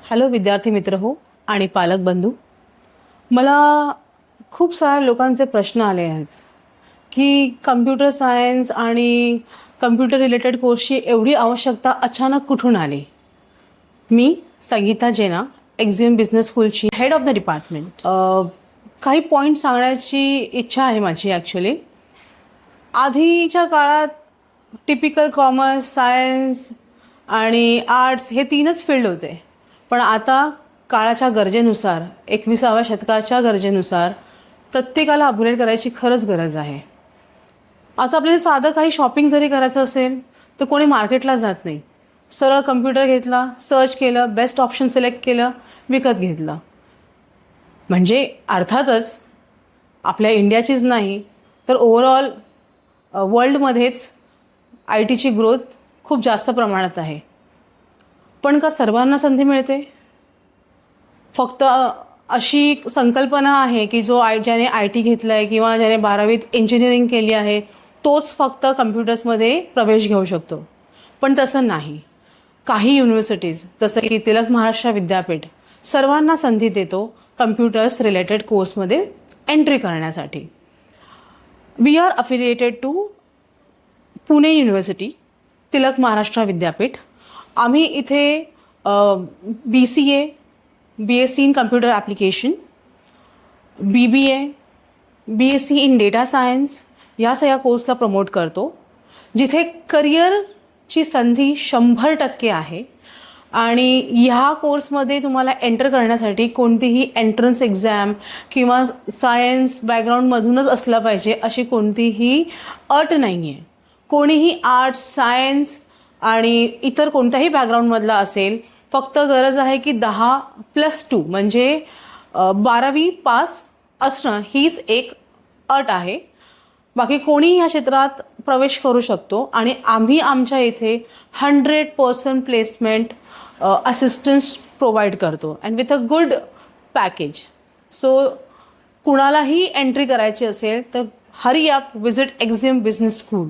Hello विद्यार्थी मित्र हो आणि पालक बंधू. मला खूप साऱ्या लोकांचे प्रश्न आले आहेत की कम्प्युटर सायन्स आणि कम्प्युटर रिलेटेड कोर्सची एवढी आवश्यकता अचानक कुठून आली. मी संगीता जेना, एक्झिम बिझनेस स्कूलची हेड ऑफ द डिपार्टमेंट. काही पॉईंट सांगण्याची इच्छा आहे माझी. ॲक्च्युली आधीच्या काळात टिपिकल कॉमर्स, सायन्स आणि आर्ट्स हे तीनच फील्ड होते. पण आता काळाच्या गरजेनुसार, 21व्या शतकाच्या गरजेनुसार प्रत्येकाला अपग्रेड करायची खरंच गरज आहे. आता आपल्याला साधं काही शॉपिंग जरी करायचं असेल तर कोणी मार्केटला जात नाही. सरळ कम्प्युटर घेतला, सर्च केलं, बेस्ट ऑप्शन सिलेक्ट केलं, विकत घेतलं. म्हणजे अर्थातच आपल्या इंडियाचीच नाही तर ओव्हरऑल वर्ल्डमध्येच आय टीची ग्रोथ खूप जास्त प्रमाणात आहे. पण का सर्वांना संधी मिळते? फक्त अशी संकल्पना आहे की ज्याने आय टी घेतलं आहे किंवा ज्याने 12वीत इंजिनिअरिंग केली आहे तोच फक्त कम्प्युटर्समध्ये प्रवेश घेऊ शकतो. पण तसं नाही. काही युनिव्हर्सिटीज जसं की तिलक महाराष्ट्र विद्यापीठ सर्वांना संधी देतो कम्प्युटर्स रिलेटेड कोर्समध्ये एंट्री करण्यासाठी. We are affiliated to Pune university, Tilak Maharashtra Vidyapeeth. आम्ही इथे BCA, BSc in computer application, BBA, BSc in data science या सगळ्या कोर्सला प्रमोट करतो, जिथे करिअरची संधी 100% आहे. आणि ह्या कोर्समध्ये तुम्हाला एंटर करण्यासाठी कोणतीही एंट्रन्स एक्झाम किंवा सायन्स बॅकग्राऊंडमधूनच असलं पाहिजे अशी कोणतीही अट नाही आहे. कोणीही आर्ट्स, सायन्स आणि इतर कोणत्याही बॅकग्राऊंडमधला असेल, फक्त गरज आहे की 10+2 म्हणजे 12वी पास असणं हीच एक अट आहे. बाकी कोणीही ह्या क्षेत्रात प्रवेश करू शकतो. आणि आम्ही आमच्या इथे 100% प्लेसमेंट असिस्टन्स प्रोव्हाइड करतो and with a good package. So कुणालाही एंट्री करायची असेल तर hurry up, visit Exim business school.